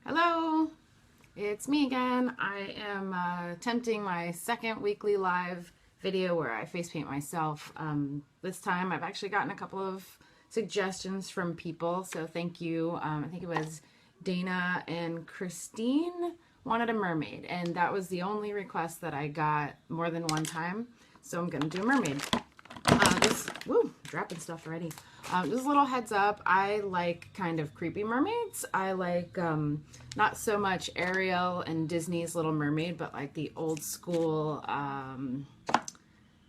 Hello, it's me again. I am attempting my second weekly live video where I face paint myself. This time I've actually gotten a couple of suggestions from people, so thank you. I think it was Dana and Christine wanted a mermaid, and that was the only request that I got more than one time, so I'm gonna do a mermaid. Dropping stuff already. Just a little heads up, I like kind of creepy mermaids. I like not so much Ariel and Disney's Little Mermaid, but like the old school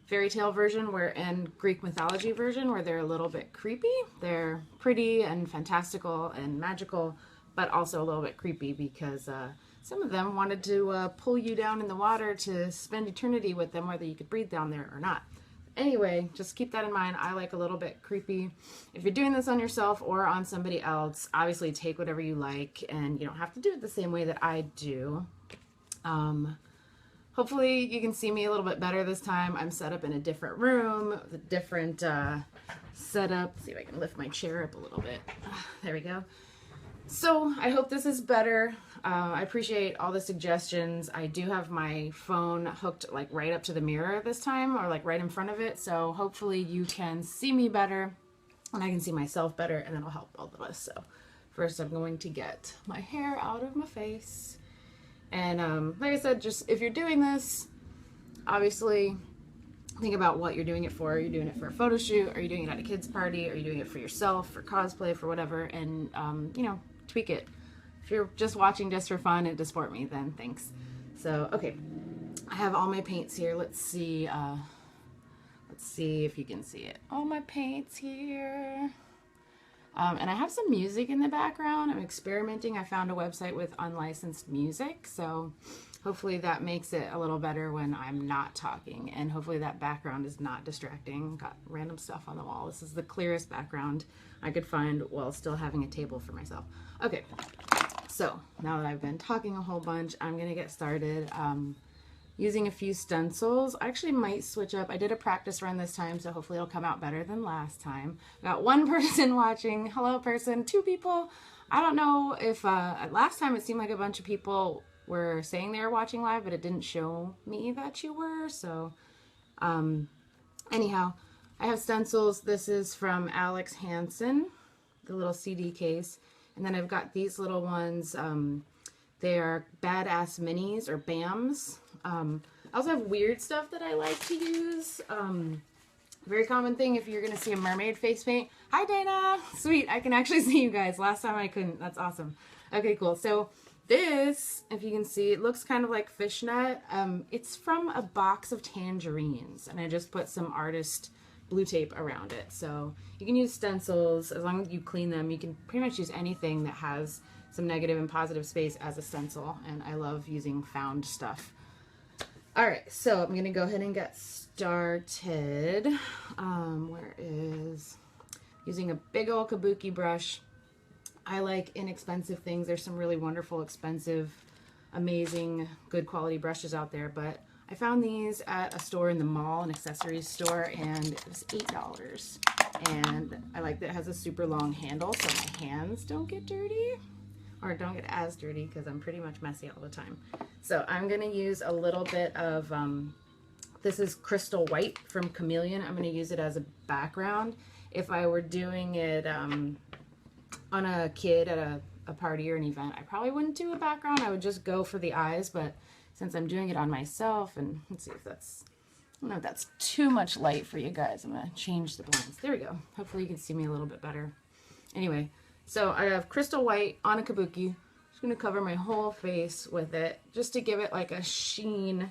fairy tale version and Greek mythology version where they're a little bit creepy. They're pretty and fantastical and magical, but also a little bit creepy because some of them wanted to pull you down in the water to spend eternity with them, whether you could breathe down there or not. Anyway, just keep that in mind. I like a little bit creepy. If you're doing this on yourself or on somebody else, obviously take whatever you like, and you don't have to do it the same way that I do. Hopefully you can see me a little bit better this time. I'm set up in a different room with a different setup. Let's see if I can lift my chair up a little bit. There we go. So I hope this is better. I appreciate all the suggestions. I do have my phone hooked like right up to the mirror this time, or like right in front of it. So hopefully you can see me better and I can see myself better, and that'll help both of us. So first I'm going to get my hair out of my face. And like I said, just if you're doing this, obviously think about what you're doing it for. Are you doing it for a photo shoot? Are you doing it at a kid's party? Are you doing it for yourself, for cosplay, for whatever? And, you know, tweak it. If you're just watching just for fun and to support me, then thanks. So, okay. I have all my paints here. Let's see if you can see it. All my paints here. And I have some music in the background. I'm experimenting. I found a website with unlicensed music, so hopefully that makes it a little better when I'm not talking, and hopefully that background is not distracting. Got random stuff on the wall. This is the clearest background I could find while still having a table for myself. Okay, so now that I've been talking a whole bunch, I'm gonna get started. Using a few stencils. I actually might switch up. I did a practice run this time, so hopefully it'll come out better than last time. Got one person watching. Hello, person. Two people. I don't know if last time it seemed like a bunch of people were saying they were watching live, but it didn't show me that you were. So anyhow, I have stencils. This is from Alex Hansen, the little CD case. And then I've got these little ones. They are Badass Minis or BAMs. I also have weird stuff that I like to use. Very common thing if you're going to see a mermaid face paint. Hi, Dana. Sweet. I can actually see you guys. Last time I couldn't. That's awesome. Okay, cool. So this, if you can see, it looks kind of like fishnet. It's from a box of tangerines, and I just put some artist blue tape around it. So you can use stencils. As long as you clean them, you can pretty much use anything that has some negative and positive space as a stencil, and I love using found stuff. Alright, so I'm going to go ahead and get started. Where is... Using a big old kabuki brush. I like inexpensive things. There's some really wonderful, expensive, amazing, good quality brushes out there, but I found these at a store in the mall, an accessories store, and it was $8. And I like that it has a super long handle so my hands don't get dirty. Or don't get as dirty because I'm pretty much messy all the time. So I'm going to use a little bit of, this is Crystal White from Chameleon. I'm going to use it as a background. If I were doing it on a kid at a party or an event, I probably wouldn't do a background. I would just go for the eyes, but since I'm doing it on myself, and let's see if that's, I don't know if that's too much light for you guys. I'm going to change the blinds. There we go. Hopefully you can see me a little bit better. Anyway. So I have Crystal White on a kabuki. Just going to cover my whole face with it just to give it like a sheen.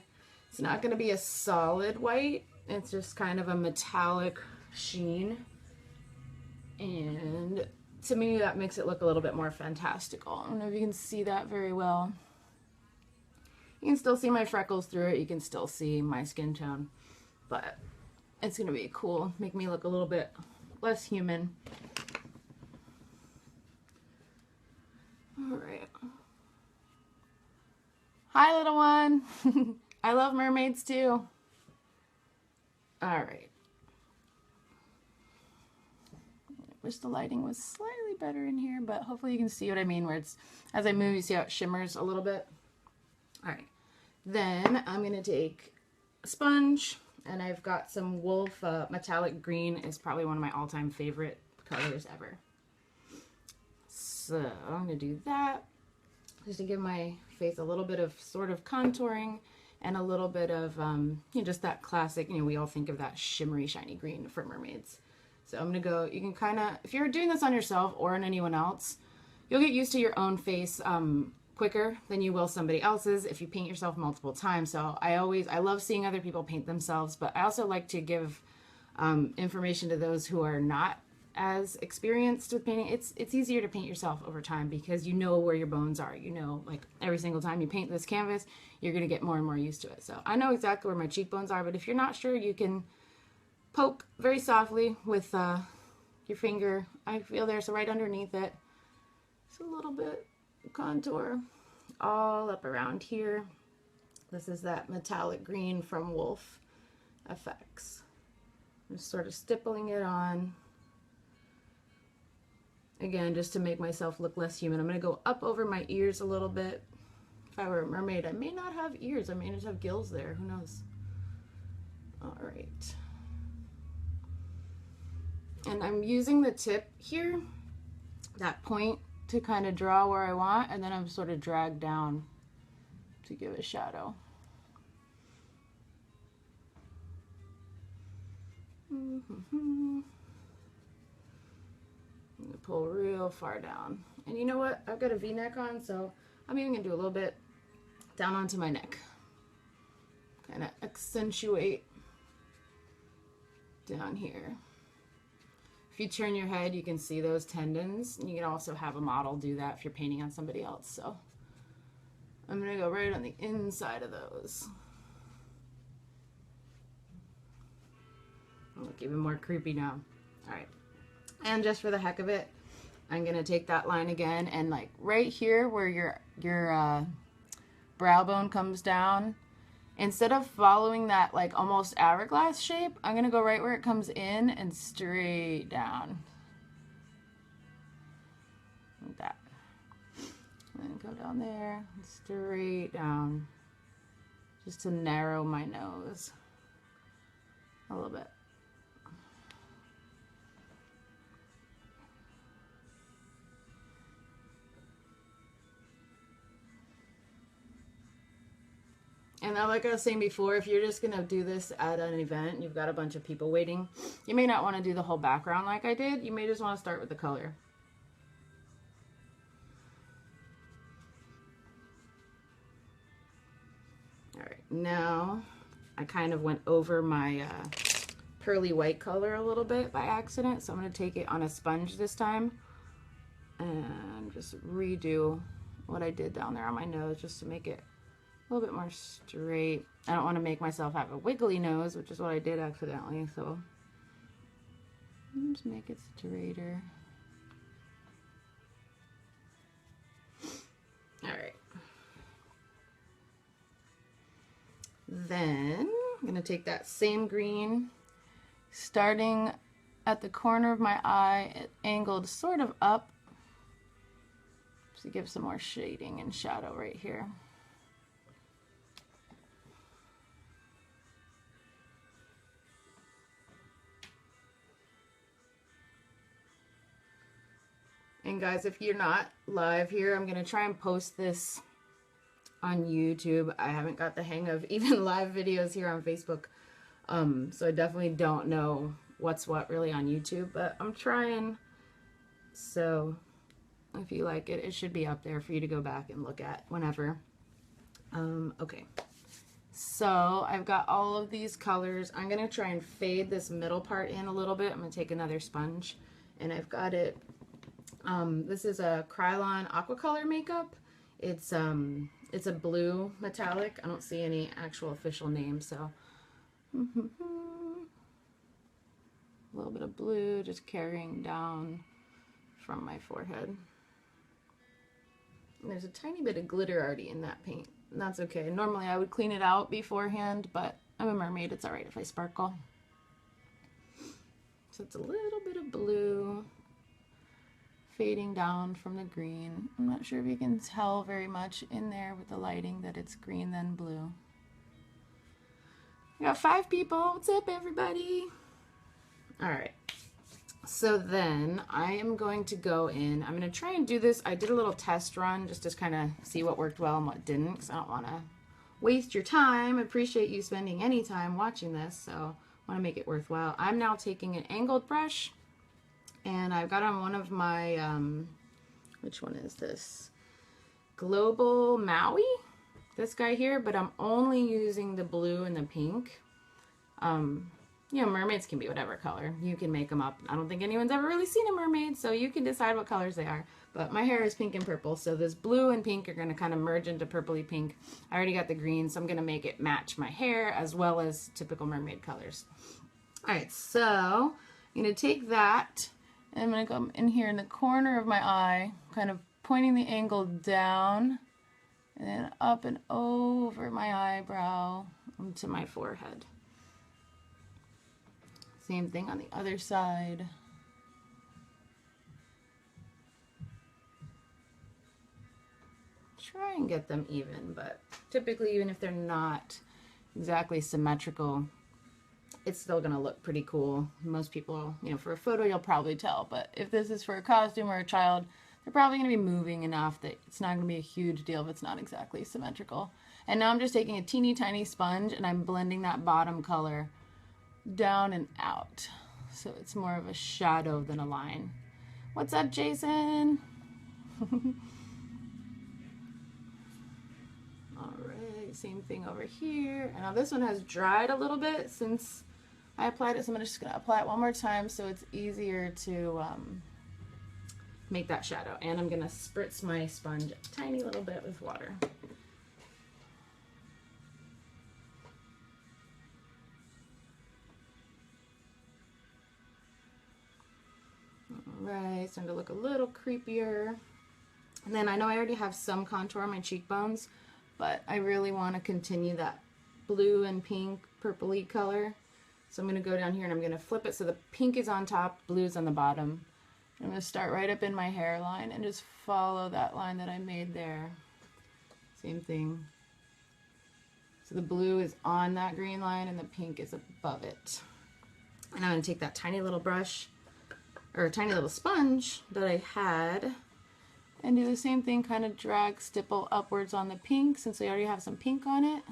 It's not going to be a solid white. It's just kind of a metallic sheen. And to me that makes it look a little bit more fantastical. I don't know if you can see that very well. You can still see my freckles through it. You can still see my skin tone. But it's going to be cool. Make me look a little bit less human. All right. Hi, little one. I love mermaids too. All right. Wish the lighting was slightly better in here, but hopefully you can see what I mean, where it's, as I move, you see how it shimmers a little bit. All right, then I'm gonna take a sponge, and I've got some Wolf metallic green. Is probably one of my all-time favorite colors ever. So I'm gonna do that just to give my face a little bit of sort of contouring and a little bit of you know, just that classic, you know, we all think of that shimmery shiny green for mermaids. So I'm gonna go, you can kind of, if you're doing this on yourself or on anyone else, you'll get used to your own face quicker than you will somebody else's if you paint yourself multiple times. So I love seeing other people paint themselves, but I also like to give information to those who are not as experienced with painting. It's easier to paint yourself over time because you know where your bones are. You know, like every single time you paint this canvas, you're going to get more and more used to it. So I know exactly where my cheekbones are, but if you're not sure, you can poke very softly with your finger. I feel there, so right underneath it. Just a little bit of contour all up around here. This is that metallic green from Wolf FX. I'm just sort of stippling it on. Again, just to make myself look less human. I'm going to go up over my ears a little bit. If I were a mermaid, I may not have ears. I may just have gills there. Who knows? All right. And I'm using the tip here, that point, to kind of draw where I want, and then I'm sort of dragged down to give a shadow. I'm gonna pull real far down. And you know what? I've got a V-neck on, so I'm even gonna do a little bit down onto my neck. Kind of accentuate down here. If you turn your head, you can see those tendons. You can also have a model do that if you're painting on somebody else. So I'm gonna go right on the inside of those. Look even more creepy now. All right. And just for the heck of it, I'm gonna take that line again, and like right here where your brow bone comes down, instead of following that like almost hourglass shape, I'm gonna go right where it comes in and straight down. Like that. And then go down there and straight down. Just to narrow my nose a little bit. And now, like I was saying before, if you're just going to do this at an event, you've got a bunch of people waiting, you may not want to do the whole background like I did. You may just want to start with the color. All right, now I kind of went over my pearly white color a little bit by accident, so I'm going to take it on a sponge this time and just redo what I did down there on my nose just to make it a little bit more straight. I don't want to make myself have a wiggly nose, which is what I did accidentally, so just make it straighter. All right. Then I'm going to take that same green, starting at the corner of my eye, it angled sort of up to give some more shading and shadow right here. And guys, if you're not live here, I'm going to try and post this on YouTube. I haven't got the hang of even live videos here on Facebook. So I definitely don't know what's what really on YouTube, but I'm trying. So if you like it, it should be up there for you to go back and look at whenever. Okay. So I've got all of these colors. I'm going to try and fade this middle part in a little bit. I'm going to take another sponge, and I've got it. This is a Krylon Aquacolor makeup. It's a blue metallic. I don't see any actual official name, so a little bit of blue just carrying down from my forehead. And there's a tiny bit of glitter already in that paint, and that's okay. Normally I would clean it out beforehand, but I'm a mermaid. It's all right if I sparkle. So it's a little bit of blue. fading down from the green. I'm not sure if you can tell very much in there with the lighting that it's green then blue. We got 5 people. What's up, everybody? All right. So then I am going to go in. I'm going to try and do this. I did a little test run just to kind of see what worked well and what didn't, because I don't want to waste your time. I appreciate you spending any time watching this, so I want to make it worthwhile. I'm now taking an angled brush, and I've got on one of my, which one is this? Global Maui, this guy here, but I'm only using the blue and the pink. You know, mermaids can be whatever color. You can make them up. I don't think anyone's ever really seen a mermaid, so you can decide what colors they are. But my hair is pink and purple, so this blue and pink are going to kind of merge into purpley pink. I already got the green, so I'm going to make it match my hair as well as typical mermaid colors. All right, so I'm going to take that, and I'm going to go in here in the corner of my eye, kind of pointing the angle down, and then up and over my eyebrow into my forehead. Same thing on the other side. Try and get them even, but typically even if they're not exactly symmetrical, it's still gonna look pretty cool. Most people, you know, for a photo you'll probably tell, but if this is for a costume or a child, they're probably gonna be moving enough that it's not gonna be a huge deal if it's not exactly symmetrical. And now I'm just taking a teeny tiny sponge and I'm blending that bottom color down and out, so it's more of a shadow than a line. What's up, Jason? All right, same thing over here. And now this one has dried a little bit since I applied it, so I'm just gonna apply it one more time so it's easier to make that shadow. And I'm gonna spritz my sponge a tiny little bit with water. Right, starting to look a little creepier. And then I know I already have some contour on my cheekbones, but I really want to continue that blue and pink purpley color. So I'm going to go down here and I'm going to flip it so the pink is on top, blue is on the bottom. I'm going to start right up in my hairline and just follow that line that I made there. Same thing. So the blue is on that green line and the pink is above it. And I'm going to take that tiny little brush, or a tiny little sponge that I had, and do the same thing, kind of drag stipple upwards on the pink since I already have some pink on it.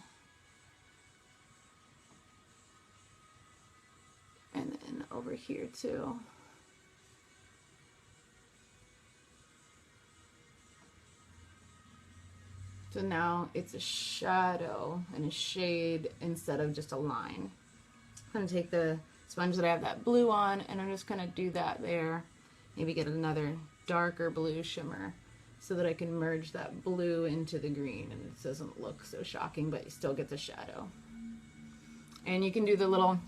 And then over here too. So now it's a shadow and a shade instead of just a line. I'm going to take the sponge that I have that blue on, and I'm just going to do that there. Maybe get another darker blue shimmer so that I can merge that blue into the green and it doesn't look so shocking, but you still get the shadow. And you can do the little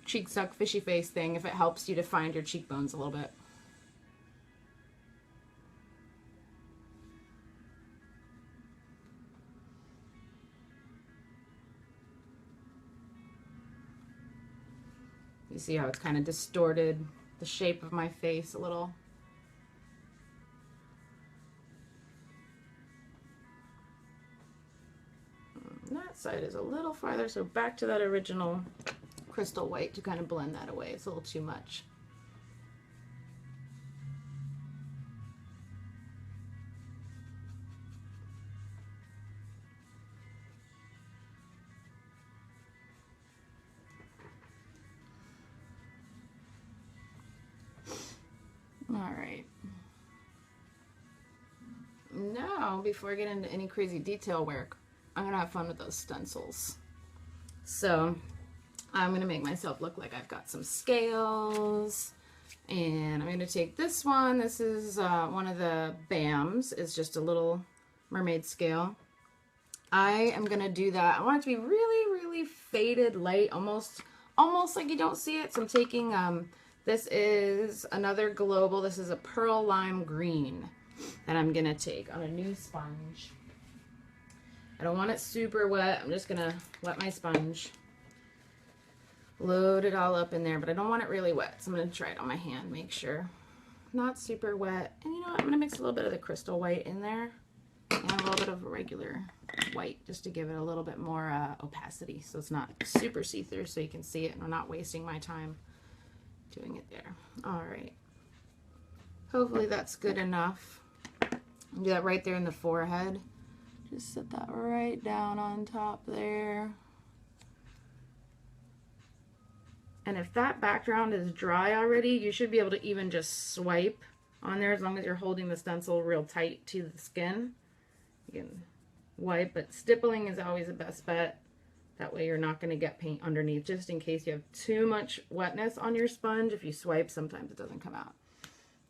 cheek suck fishy face thing if it helps you to find your cheekbones a little bit. You see how it's kind of distorted the shape of my face a little. And that side is a little farther, so back to that original crystal white to kind of blend that away. It's a little too much. All right. Now, before I get into any crazy detail work, I'm gonna have fun with those stencils. So I'm gonna make myself look like I've got some scales, and I'm gonna take this one. This is one of the BAMs. It's just a little mermaid scale. I am gonna do that. I want it to be really, really faded light, almost like you don't see it. So I'm taking this is another global. This is a pearl lime green that I'm gonna take on a new sponge. I don't want it super wet. I'm just gonna wet my sponge, load it all up in there, but I don't want it really wet. So I'm gonna try it on my hand, make sure. not super wet. And you know what? I'm going to mix a little bit of the crystal white in there and a little bit of regular white just to give it a little bit more opacity so it's not super see-through so you can see it and I'm not wasting my time doing it there. All right. Hopefully that's good enough. Do that right there in the forehead. Just set that right down on top there. And if that background is dry already, you should be able to even just swipe on there as long as you're holding the stencil real tight to the skin. You can wipe, but stippling is always the best bet. That way you're not going to get paint underneath, just in case you have too much wetness on your sponge. If you swipe, sometimes it doesn't come out.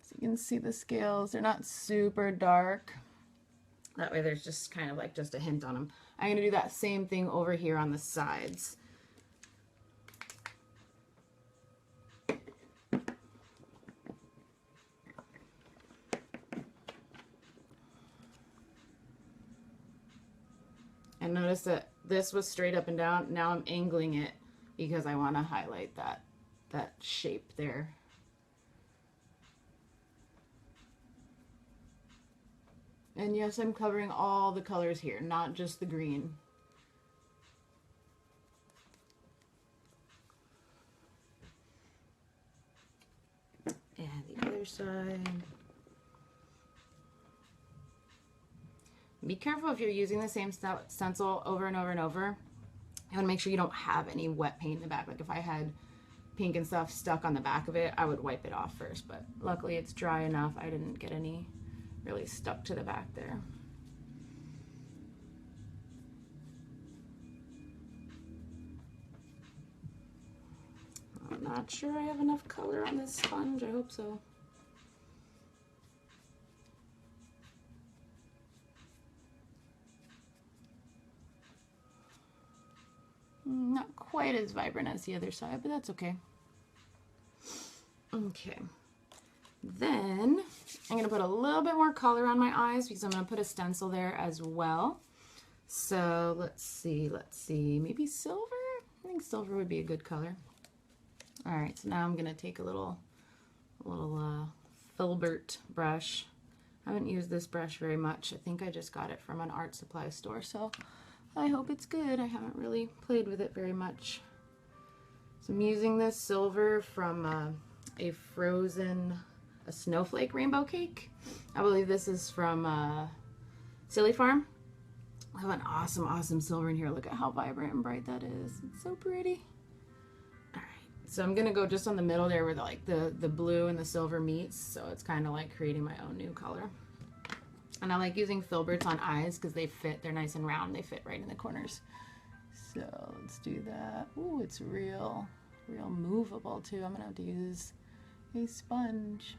So you can see the scales. They're not super dark. That way there's just kind of like just a hint on them. I'm going to do that same thing over here on the sides. And notice that this was straight up and down. Now I'm angling it because I want to highlight that shape there. And yes, I'm covering all the colors here, not just the green. And the other side. Be careful if you're using the same stencil over and over and over. You want to make sure you don't have any wet paint in the back. Like if I had pink and stuff stuck on the back of it, I would wipe it off first. But luckily it's dry enough. I didn't get any really stuck to the back there. I'm not sure I have enough color on this sponge. I hope so. Not quite as vibrant as the other side, but that's okay. Okay. Then I'm going to put a little bit more color on my eyes because I'm going to put a stencil there as well. So let's see, maybe silver? I think silver would be a good color. All right, so now I'm going to take a little filbert brush. I haven't used this brush very much. I think I just got it from an art supply store, so I hope it's good. I haven't really played with it very much. So I'm using this silver from a snowflake rainbow cake. I believe this is from Silly Farm. I have an awesome silver in here. Look at how vibrant and bright that is. It's so pretty. All right, so I'm gonna go just on the middle there where the blue and the silver meets. So it's kind of like creating my own new color. And I like using filberts on eyes because they fit. They're nice and round. They fit right in the corners. So let's do that. Ooh, it's real movable too. I'm gonna have to use a sponge.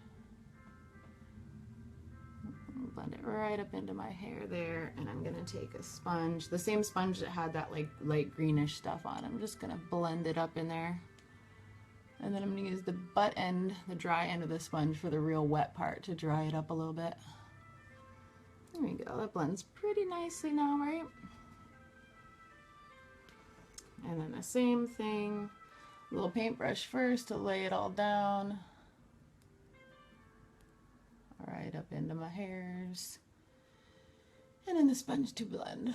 Blend it right up into my hair there, and I'm gonna take a sponge, the same sponge that had that like light greenish stuff on. I'm just gonna blend it up in there, and then I'm gonna use the butt end, the dry end of the sponge for the real wet part to dry it up a little bit. There we go. That blends pretty nicely now, right? And then the same thing, a little paintbrush first to lay it all down. Right up into my hairs, and then the sponge to blend.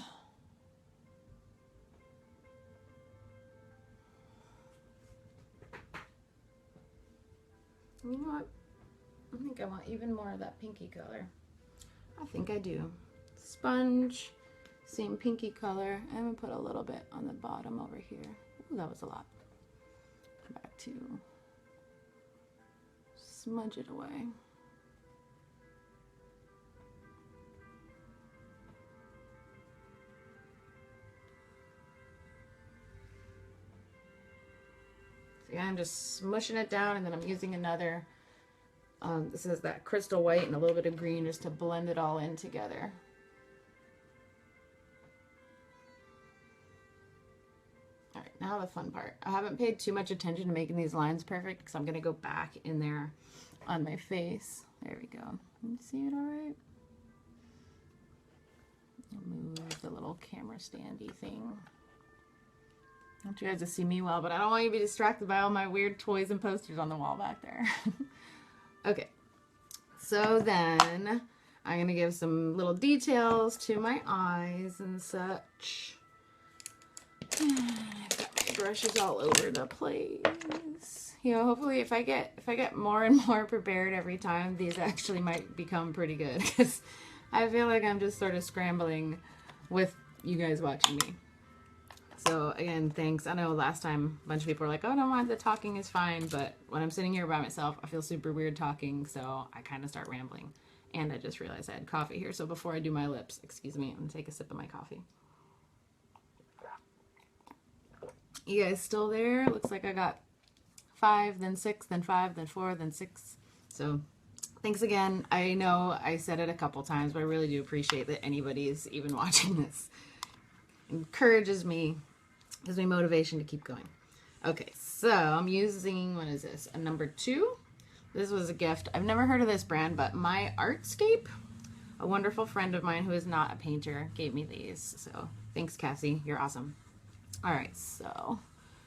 You know what? I think I want even more of that pinky color. I think I do. Sponge, same pinky color. I'm gonna put a little bit on the bottom over here. Ooh, that was a lot. Back to smudge it away. Yeah, I'm just smushing it down, and then I'm using another, this is that crystal white and a little bit of green just to blend it all in together. All right, now the fun part. I haven't paid too much attention to making these lines perfect because I'm going to go back in there on my face. There we go. Can you see it all right? I'll move the little camera standy thing. I want you guys to see me well, but I don't want you to be distracted by all my weird toys and posters on the wall back there. Okay, So then I'm going to give some little details to my eyes and such. I've got my brushes all over the place. You know, hopefully if I get more and more prepared every time, these actually might become pretty good, because I feel like I'm just sort of scrambling with you guys watching me. So again, thanks. I know last time a bunch of people were like, oh, no, mind, the talking is fine, but when I'm sitting here by myself, I feel super weird talking, so I kind of start rambling. And I just realized I had coffee here, so before I do my lips, excuse me, I'm gonna take a sip of my coffee. You guys still there? Looks like I got 5, then 6, then 5, then 4, then 6. So thanks again. I know I said it a couple times, but I really do appreciate that anybody's even watching this. Encourages me, gives me motivation to keep going. Okay, so I'm using, what is this, a number 2? This was a gift. I've never heard of this brand, but My Artscape, a wonderful friend of mine who is not a painter, gave me these. So thanks, Cassie. You're awesome. All right, so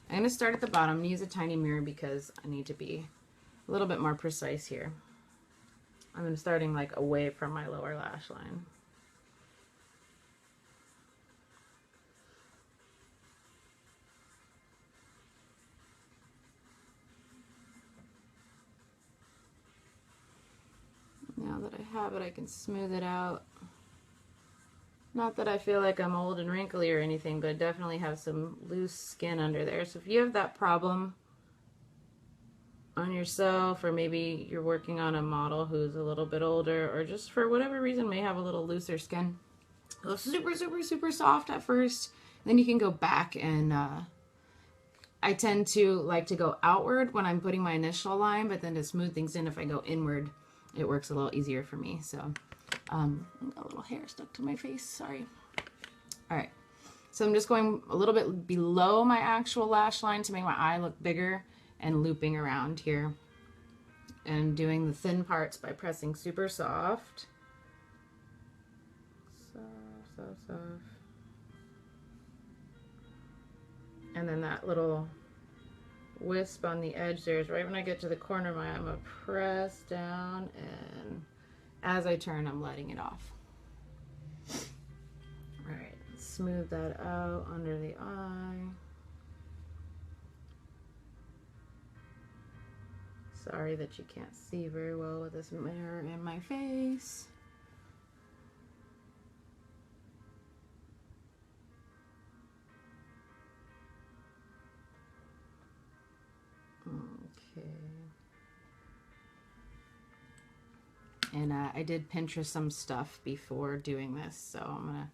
I'm going to start at the bottom. I'm going to use a tiny mirror because I need to be a little bit more precise here. I'm starting like away from my lower lash line. Now that I have it, I can smooth it out. Not that I feel like I'm old and wrinkly or anything, but I definitely have some loose skin under there. So if you have that problem on yourself, or maybe you're working on a model who's a little bit older, or just for whatever reason may have a little looser skin, go super, super, super soft at first. Then you can go back and I tend to like to go outward when I'm putting my initial line, but then to smooth things in, if I go inward, it works a little easier for me. So a little hair stuck to my face, sorry. All right, so I'm just going a little bit below my actual lash line to make my eye look bigger, and looping around here and doing the thin parts by pressing super soft. Soft. And then that little wisp on the edge there is right when I get to the corner of my eye. I'm going to press down, and as I turn, I'm letting it off. All right, smooth that out under the eye. Sorry that you can't see very well with this mirror in my face. Okay. And I did Pinterest some stuff before doing this, so I'm gonna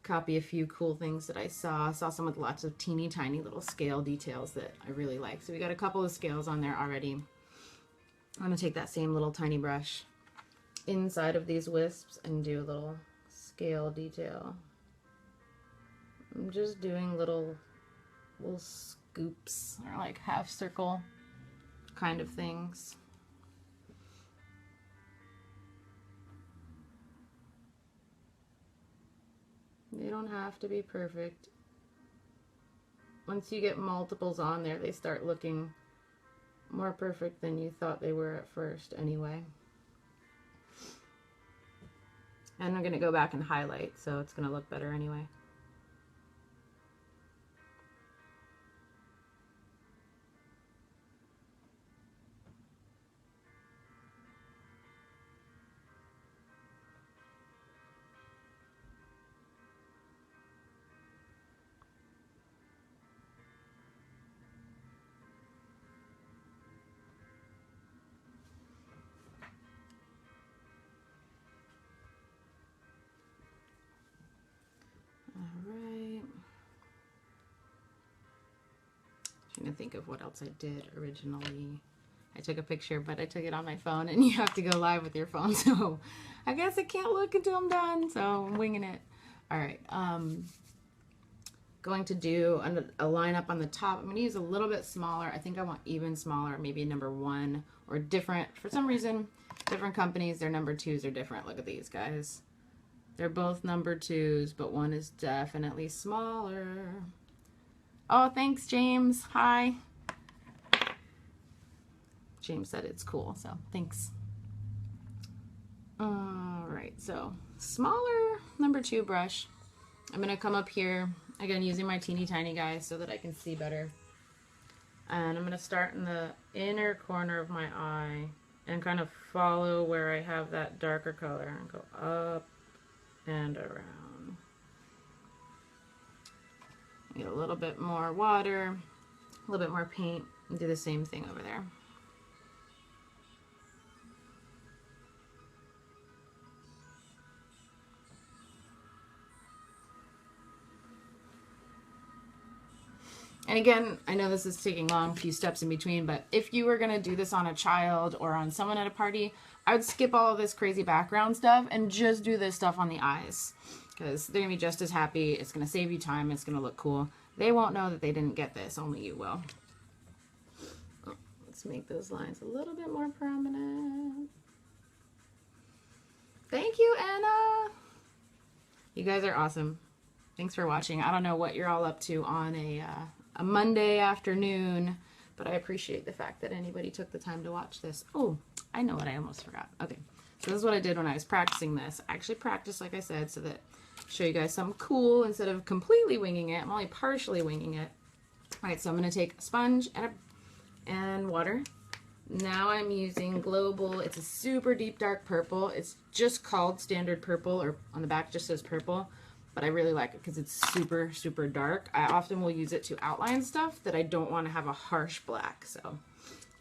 copy a few cool things that I saw. Some with lots of teeny tiny little scale details that I really like. So we got a couple of scales on there already. I'm going to take that same little tiny brush inside of these wisps and do a little scale detail. I'm just doing little scoops, or like half circle kind of things. They don't have to be perfect. Once you get multiples on there, they start looking more perfect than you thought they were at first anyway. And I'm going to go back and highlight, so it's going to look better anyway. Trying to think of what else I did originally. I took a picture, but I took it on my phone, and you have to go live with your phone, so I guess I can't look until I'm done, so I'm winging it. All right, going to do a line up on the top. I'm going to use a little bit smaller. I think I want even smaller, maybe number 1 or different. For some reason, different companies, their number 2s are different. Look at these guys. They're both number 2s, but one is definitely smaller. Oh, thanks, James. Hi. James said it's cool, so thanks. All right, so smaller number 2 brush. I'm gonna come up here, again, using my teeny tiny guy so that I can see better. And I'm gonna start in the inner corner of my eye and kind of follow where I have that darker color and go up and around. Get a little bit more water, a little bit more paint, and do the same thing over there. And again, I know this is taking long, few steps in between, but if you were going to do this on a child or on someone at a party, I would skip all of this crazy background stuff and just do this stuff on the eyes, because they're going to be just as happy. It's going to save you time. It's going to look cool. They won't know that they didn't get this. Only you will. Let's make those lines a little bit more prominent. Thank you, Anna. You guys are awesome. Thanks for watching. I don't know what you're all up to on a Monday afternoon, but I appreciate the fact that anybody took the time to watch this. Oh, I know what I almost forgot. Okay, so this is what I did when I was practicing this. I actually practiced, like I said, so that I'll show you guys something cool instead of completely winging it. I'm only partially winging it. All right, so I'm going to take a sponge and water. Now I'm using Global. It's a super deep dark purple. It's just called standard purple, or on the back just says purple. But I really like it because it's super, super dark. I often will use it to outline stuff that I don't want to have a harsh black. So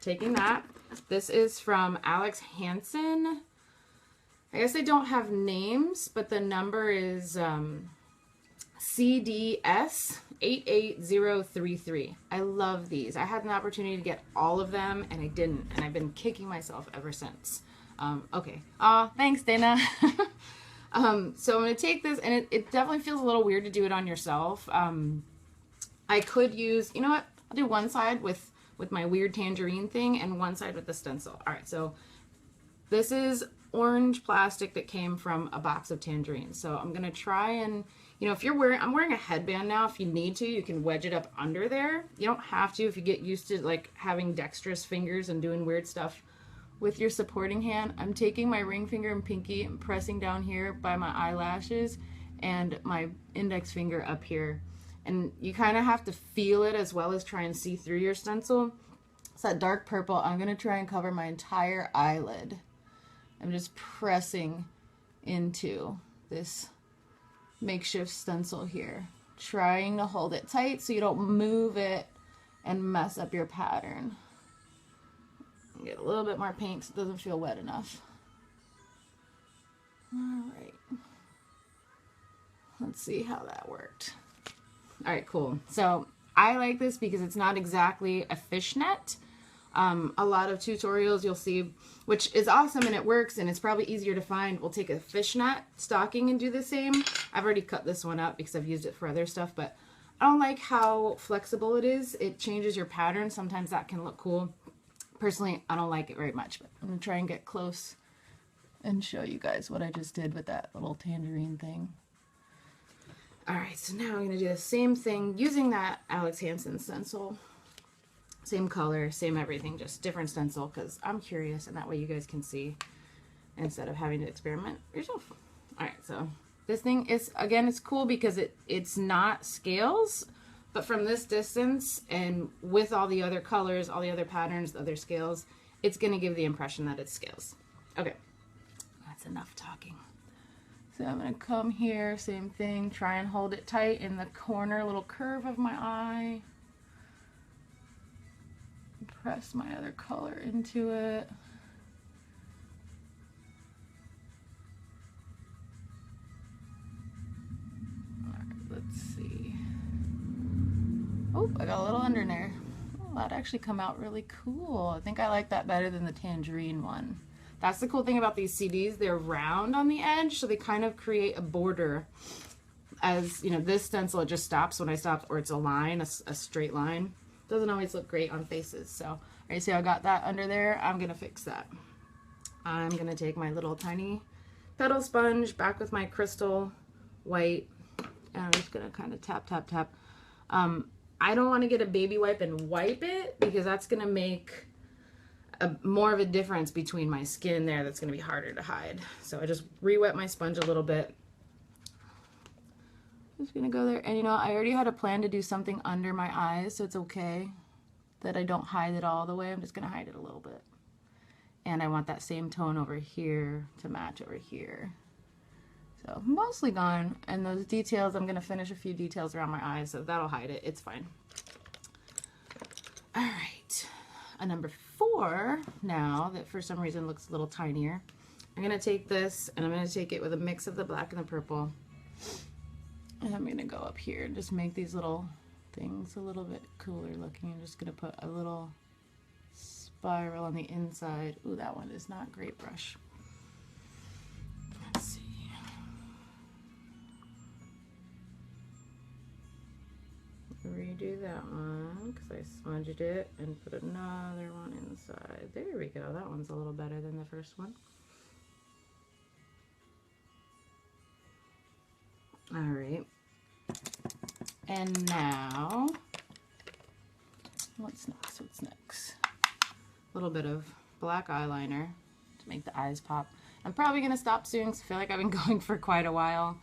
taking that. This is from Alex Hansen. I guess they don't have names, but the number is CDS 88033. I love these. I had an opportunity to get all of them and I didn't. And I've been kicking myself ever since. Okay. Aw, thanks, Dana. So I'm going to take this, and it definitely feels a little weird to do it on yourself. I could use, you know what, I'll do one side with my weird tangerine thing and one side with the stencil. All right, so this is orange plastic that came from a box of tangerines. So I'm going to try and, you know, if you're wearing, I'm wearing a headband now. If you need to, you can wedge it up under there. You don't have to if you get used to like having dexterous fingers and doing weird stuff with your supporting hand. I'm taking my ring finger and pinky and pressing down here by my eyelashes and my index finger up here. And you kind of have to feel it as well as try and see through your stencil. It's that dark purple. I'm going to try and cover my entire eyelid. I'm just pressing into this makeshift stencil here, trying to hold it tight so you don't move it and mess up your pattern. Get a little bit more paint so it doesn't feel wet enough. All right. Let's see how that worked. All right, cool. So I like this because it's not exactly a fishnet. A lot of tutorials you'll see, which is awesome and it works and it's probably easier to find, we'll take a fishnet stocking and do the same. I've already cut this one up because I've used it for other stuff, but I don't like how flexible it is. It changes your pattern. Sometimes that can look cool. Personally, I don't like it very much, but I'm going to try and get close and show you guys what I just did with that little tangerine thing. All right, so now I'm going to do the same thing using that Alex Hansen stencil. Same color, same everything, just different stencil because I'm curious and that way you guys can see instead of having to experiment yourself. All right, so this thing is, again, it's cool because it's not scales. But from this distance and with all the other colors, all the other patterns, the other scales, it's going to give the impression that it's scales. Okay, that's enough talking. So I'm going to come here, same thing, try and hold it tight in the corner, little curve of my eye. Press my other color into it. All right, let's see. Oh, I got a little under there. Oh, that actually come out really cool. I think I like that better than the tangerine one. That's the cool thing about these CDs. They're round on the edge, so they kind of create a border. As, you know, this stencil, it just stops when I stop, or it's a line, a straight line. Doesn't always look great on faces. So, all right, see, I got that under there. I'm going to fix that. I'm going to take my little tiny petal sponge back with my crystal white, and I'm just going to kind of tap, tap, tap. I don't want to get a baby wipe and wipe it because that's going to make more of a difference between my skin there that's going to be harder to hide. So I just re-wet my sponge a little bit. Just going to go there. And you know, I already had a plan to do something under my eyes, so it's okay that I don't hide it all the way. I'm just going to hide it a little bit. And I want that same tone over here to match over here. So mostly gone. And those details, I'm going to finish a few details around my eyes, so that'll hide it. It's fine. All right. A number 4 now that for some reason looks a little tinier. I'm going to take this and I'm going to take it with a mix of the black and the purple. And I'm going to go up here and just make these little things a little bit cooler looking. I'm just going to put a little spiral on the inside. Ooh, that one is not great brush. Let's see. Redo that one because I smudged it and put another one inside. There we go. That one's a little better than the first one. All right. And now, what's next? What's next? A little bit of black eyeliner to make the eyes pop. I'm probably going to stop soon because I feel like I've been going for quite a while.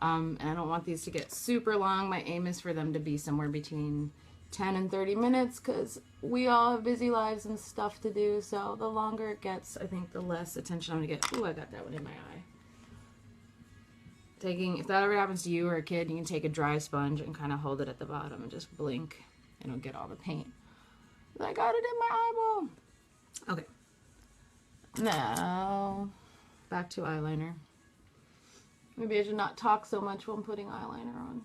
And I don't want these to get super long. My aim is for them to be somewhere between 10 and 30 minutes because we all have busy lives and stuff to do. So the longer it gets, I think the less attention I'm going to get. Ooh, I got that one in my eye. If that ever happens to you or a kid, you can take a dry sponge and kind of hold it at the bottom and just blink and it'll get all the paint. I got it in my eyeball. Okay. Now, back to eyeliner. Maybe I should not talk so much while I'm putting eyeliner on.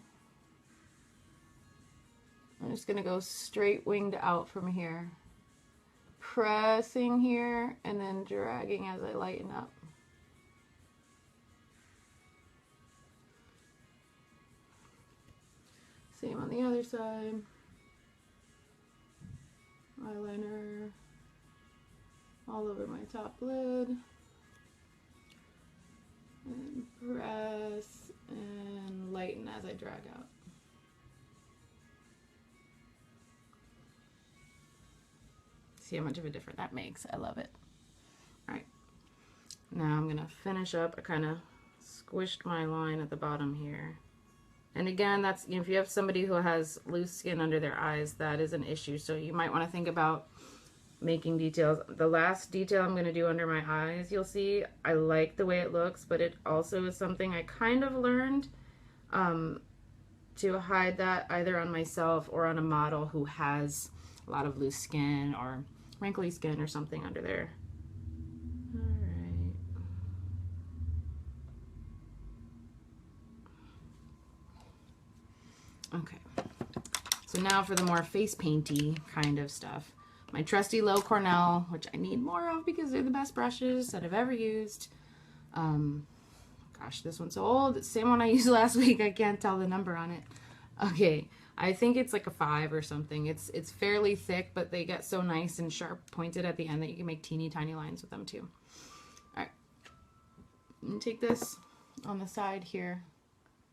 I'm just going to go straight winged out from here. Pressing here and then dragging as I lighten up. Same on the other side. Eyeliner all over my top lid. And press and lighten as I drag out. See how much of a difference that makes. I love it. All right. Now I'm going to finish up. I kind of squished my line at the bottom here. And again, that's, you know, if you have somebody who has loose skin under their eyes, that is an issue. So you might want to think about making details. The last detail I'm going to do under my eyes, you'll see, I like the way it looks, but it also is something I kind of learned to hide that either on myself or on a model who has a lot of loose skin or wrinkly skin or something under there. Okay, so now for the more face painty kind of stuff. My trusty low Cornell, which I need more of because they're the best brushes that I've ever used. Gosh, this one's so old. It's the same one I used last week. I can't tell the number on it. Okay, I think it's like a 5 or something. It's fairly thick, but they get so nice and sharp pointed at the end that you can make teeny tiny lines with them too. All right, I'm gonna take this on the side here.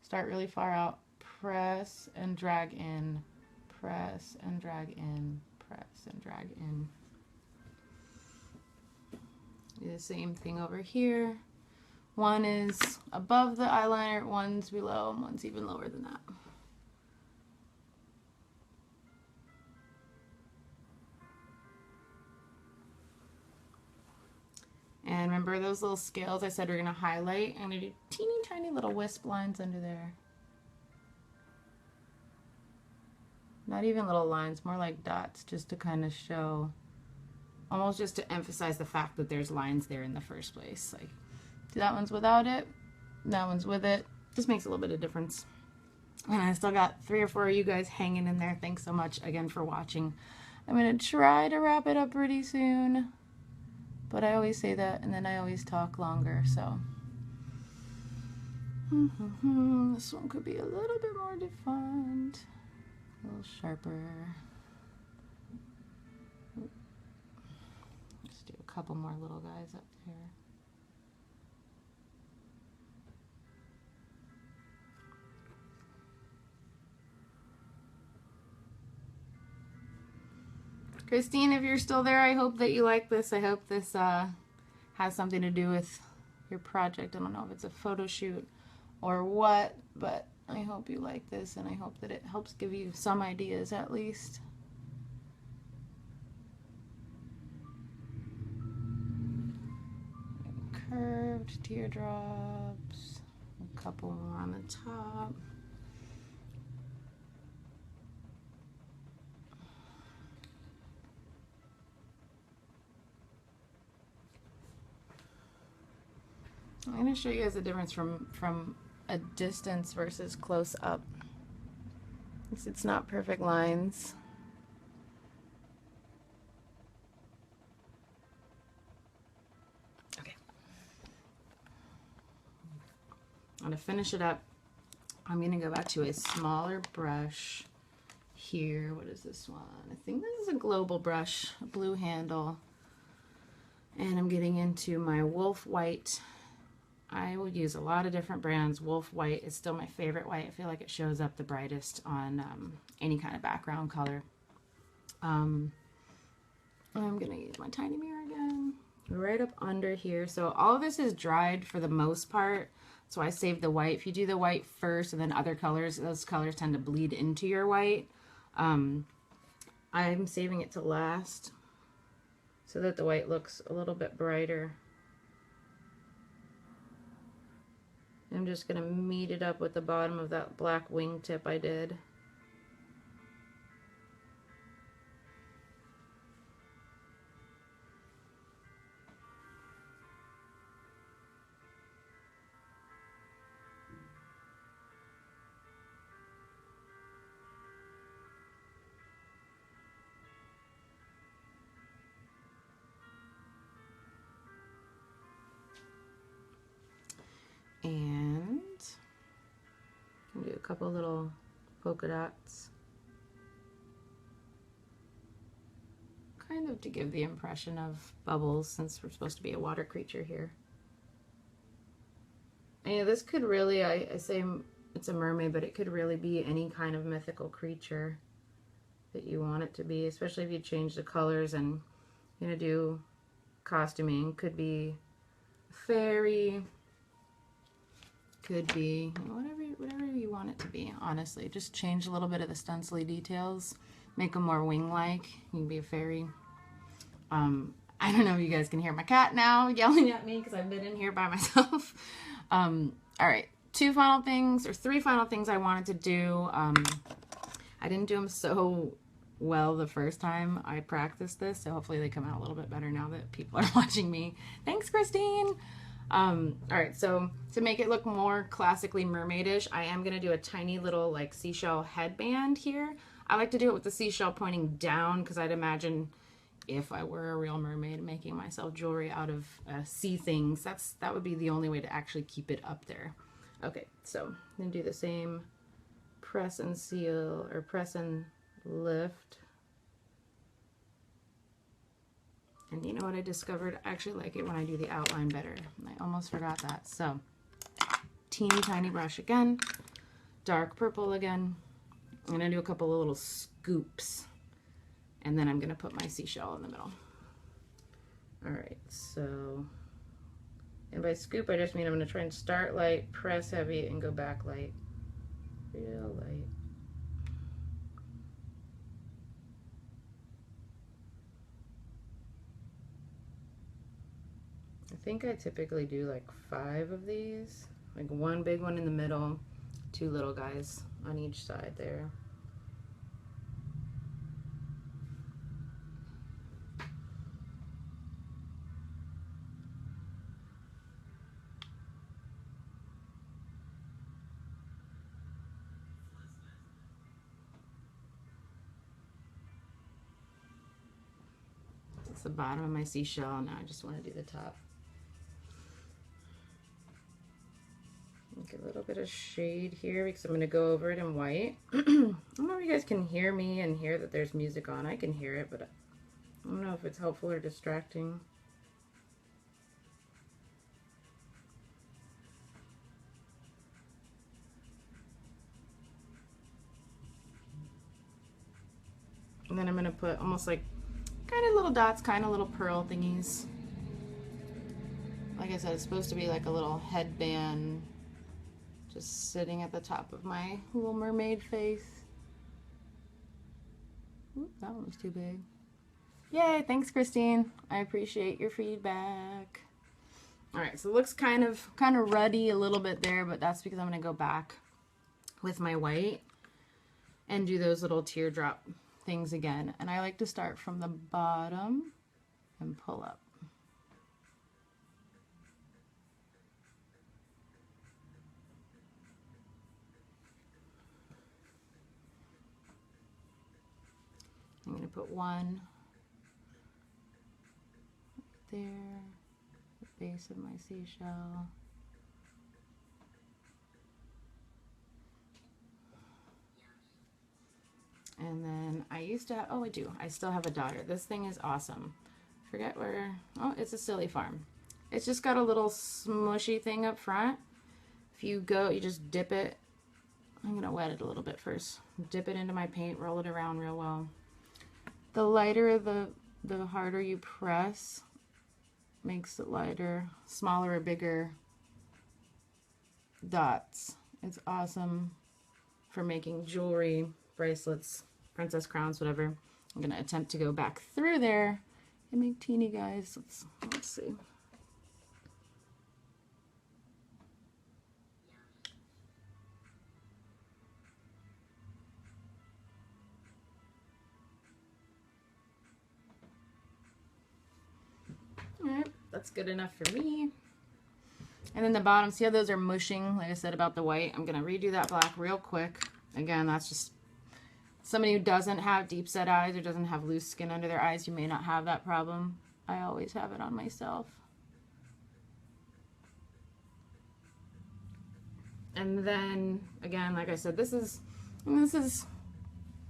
Start really far out. Press and drag in, press and drag in, press and drag in. Do the same thing over here. One is above the eyeliner, one's below, and one's even lower than that. And remember those little scales I said we're going to highlight? I'm going to do teeny tiny little wisp lines under there. Not even little lines, more like dots, just to kind of show, almost just to emphasize the fact that there's lines there in the first place. Like, that one's without it, that one's with it. Just makes a little bit of difference. And I still got 3 or 4 of you guys hanging in there. Thanks so much again for watching. I'm going to try to wrap it up pretty soon, but I always say that and then I always talk longer, so. This one could be a little bit more defined. A little sharper. Just do a couple more little guys up there. Christine, if you're still there, I hope that you like this. I hope this has something to do with your project. I don't know if it's a photo shoot or what, but I hope you like this, and I hope that it helps give you some ideas at least. Curved teardrops, a couple more on the top. I'm going to show you guys the difference from a distance versus close up. It's not perfect lines. Okay. I'm going to finish it up. I'm going to go back to a smaller brush here. What is this one? I think this is a global brush, a blue handle. And I'm getting into my Wolf White. I will use a lot of different brands. Wolf White is still my favorite white. I feel like it shows up the brightest on any kind of background color. I'm going to use my tiny mirror again, right up under here. So all of this is dried for the most part. So I saved the white. If you do the white first and then other colors, those colors tend to bleed into your white. I'm saving it to last so that the white looks a little bit brighter. I'm just going to meet it up with the bottom of that black wingtip I did. And I'll do a couple little polka dots, kind of to give the impression of bubbles, since we're supposed to be a water creature here. And this could really, I say it's a mermaid, but it could really be any kind of mythical creature that you want it to be, especially if you change the colors and you're going to do costuming. Could be fairy, could be whatever you want it to be, honestly. Just change a little bit of the stencily details, make them more wing-like. You can be a fairy. I don't know if you guys can hear my cat now yelling at me because I've been in here by myself. All right, three final things I wanted to do. I didn't do them so well the first time I practiced this, so hopefully they come out a little bit better now that people are watching me. Thanks, Christine. All right, so to make it look more classically mermaidish, I am going to do a tiny little like seashell headband here. I like to do it with the seashell pointing down because I'd imagine if I were a real mermaid making myself jewelry out of sea things, that would be the only way to actually keep it up there. Okay, so I'm going to do the same press and seal, or press and lift. And you know what I discovered? I actually like it when I do the outline better. I almost forgot that. So, teeny tiny brush again, dark purple again. I'm going to do a couple of little scoops. And then I'm going to put my seashell in the middle. Alright, so, and by scoop I just mean I'm going to try and start light, press heavy, and go back light. Real light. I think I typically do like 5 of these, like one big one in the middle, 2 little guys on each side there. That's the bottom of my seashell. Now I just want to do the top. Make a little bit of shade here because I'm going to go over it in white. I don't know if you guys can hear me and hear that there's music on. I can hear it, but I don't know if it's helpful or distracting. And then I'm going to put almost like Kind of little dots, kind of little pearl thingies. Like I said, it's supposed to be like a little headband just sitting at the top of my little mermaid face. Oop, that one was too big. Yay, thanks Christine. I appreciate your feedback. Alright, so it looks kind of ruddy a little bit there, but that's because I'm going to go back with my white and do those little teardrop things again. And I like to start from the bottom and pull up. I'm going to put one there, the base of my seashell. And then I used to have, oh I do, I still have a daughter. This thing is awesome. Forget where, oh it's a Silly Farm. It's just got a little smushy thing up front. If you go, you just dip it. I'm going to wet it a little bit first. Dip it into my paint, roll it around real well. The lighter the harder you press, makes it lighter, smaller or bigger dots. It's awesome for making jewelry, bracelets, princess crowns, whatever. I'm gonna attempt to go back through there and make teeny guys. Let's see. Alright, that's good enough for me. And then the bottom, see how those are mushing, like I said about the white? I'm going to redo that black real quick. Again, that's just somebody who doesn't have deep set eyes or doesn't have loose skin under their eyes. You may not have that problem. I always have it on myself. And then, again, like I said, this is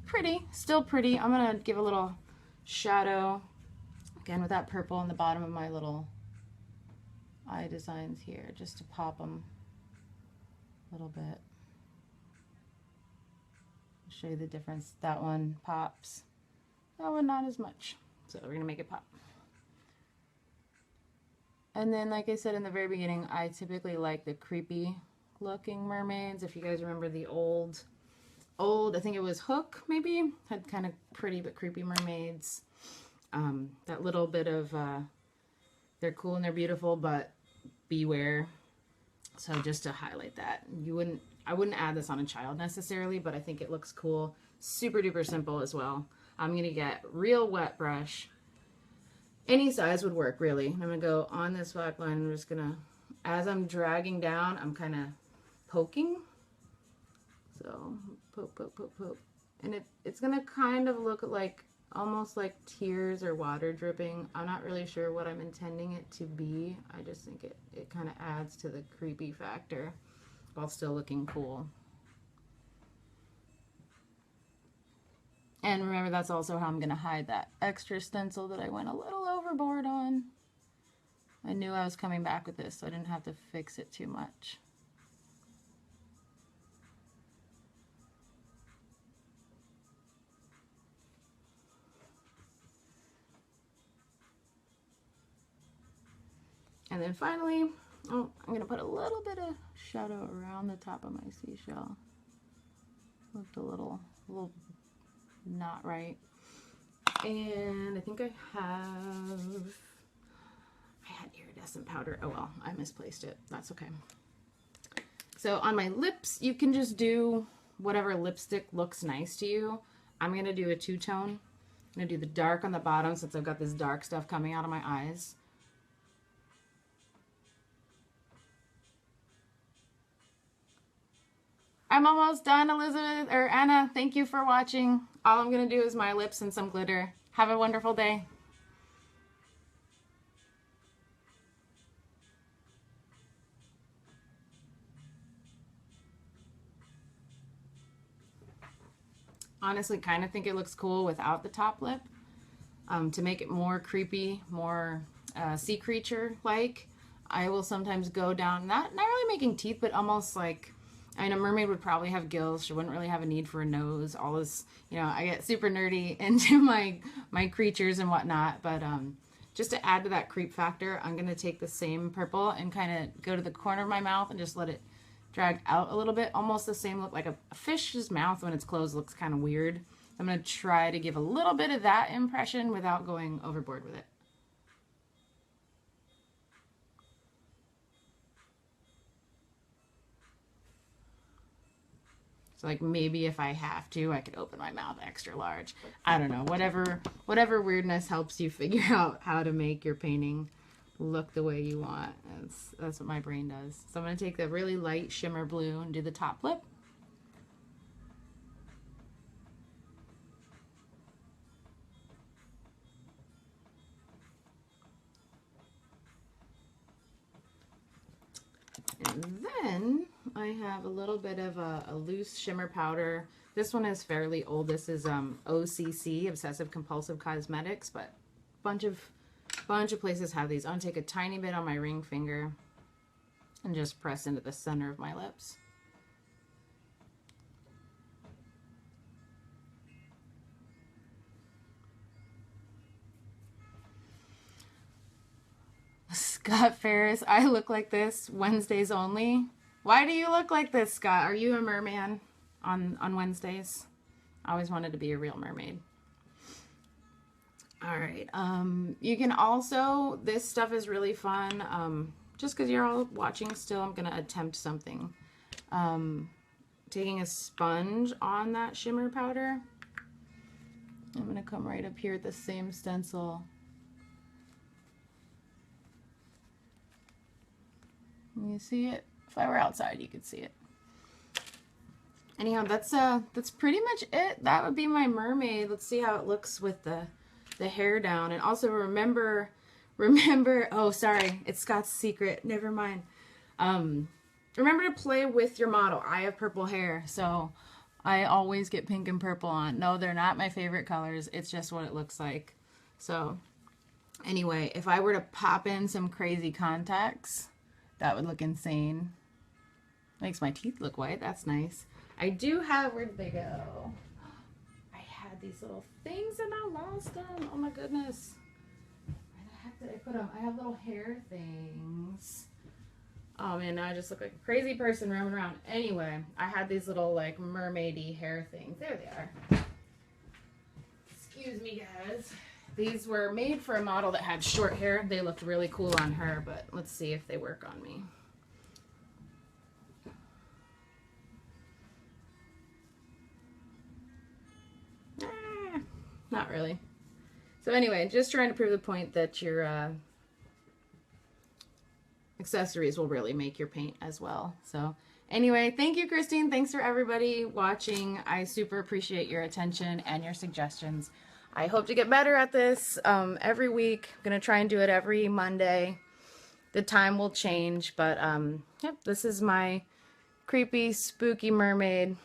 pretty, still pretty. I'm going to give a little shadow. Again, with that purple on the bottom of my little eye designs here, just to pop them a little bit. I'll show you the difference. That one pops. That one not as much. So we're going to make it pop. And then, like I said in the very beginning, I typically like the creepy looking mermaids. If you guys remember the old, I think it was Hook maybe, had kind of pretty but creepy mermaids. That little bit of, they're cool and they're beautiful, but beware. So just to highlight that, I wouldn't add this on a child necessarily, but I think it looks cool. Super duper simple as well. I'm going to get real wet brush. Any size would work really. I'm going to go on this black line. I'm just going to, as I'm dragging down, I'm kind of poking. So poke, poke, poke, poke. And it's going to kind of look like almost like tears or water dripping. I'm not really sure what I'm intending it to be. I just think it kind of adds to the creepy factor while still looking cool. And remember, that's also how I'm going to hide that extra stencil that I went a little overboard on. I knew I was coming back with this, so I didn't have to fix it too much. And then finally, I'm going to put a little bit of shadow around the top of my seashell. Looked a little not right. And I think I had iridescent powder. Oh well, I misplaced it. That's okay. So on my lips, you can just do whatever lipstick looks nice to you. I'm going to do a two-tone. I'm going to do the dark on the bottom since I've got this dark stuff coming out of my eyes. I'm almost done, Elizabeth, or Anna. Thank you for watching. All I'm going to do is my lips and some glitter. Have a wonderful day. Honestly, kind of think it looks cool without the top lip. To make it more creepy, more sea creature-like, I will sometimes go down, not really making teeth, but almost like I mean, a mermaid would probably have gills. She wouldn't really have a need for a nose. All this, you know, I get super nerdy into my creatures and whatnot. But just to add to that creep factor, I'm going to take the same purple and kind of go to the corner of my mouth and just let it drag out a little bit. Almost the same look, like a fish's mouth when it's closed looks kind of weird. I'm going to try to give a little bit of that impression without going overboard with it. So like maybe if I have to, I could open my mouth extra large. I don't know. Whatever weirdness helps you figure out how to make your painting look the way you want. That's what my brain does. So I'm going to take the really light shimmer blue and do the top lip. And then I have a little bit of a loose shimmer powder. This one is fairly old. This is OCC, Obsessive Compulsive Cosmetics, but bunch of places have these. I'm gonna take a tiny bit on my ring finger and just press into the center of my lips. Scott Ferris, I look like this Wednesdays only. Why do you look like this, Scott? Are you a merman on Wednesdays? I always wanted to be a real mermaid. All right. You can also, this stuff is really fun. Just because you're all watching still, I'm going to attempt something. Taking a sponge on that shimmer powder. I'm going to come right up here at the same stencil. You see it? If I were outside, you could see it. Anyhow, that's pretty much it. That would be my mermaid. Let's see how it looks with the hair down. And also remember, oh, sorry, it's Scott's secret. Never mind. Remember to play with your model. I have purple hair, so I always get pink and purple on. No, they're not my favorite colors. It's just what it looks like. So anyway, if I were to pop in some crazy contacts, that would look insane. Makes my teeth look white. That's nice. I do have, where did they go? I had these little things and I lost them. Oh my goodness. Where the heck did I put them? I have little hair things. Oh man, now I just look like a crazy person roaming around. Anyway, I had these little like mermaidy hair things. There they are. Excuse me, guys. These were made for a model that had short hair. They looked really cool on her, but let's see if they work on me. Not really. So anyway, just trying to prove the point that your accessories will really make your paint as well. So anyway, thank you, Christine. Thanks for everybody watching. I super appreciate your attention and your suggestions. I hope to get better at this every week. I'm going to try and do it every Monday. The time will change, but yep, this is my creepy, spooky mermaid.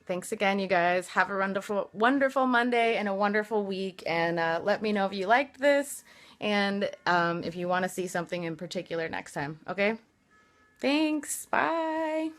Thanks again, you guys. Have a wonderful, wonderful Monday and a wonderful week. And let me know if you liked this and if you want to see something in particular next time. Okay? Thanks. Bye.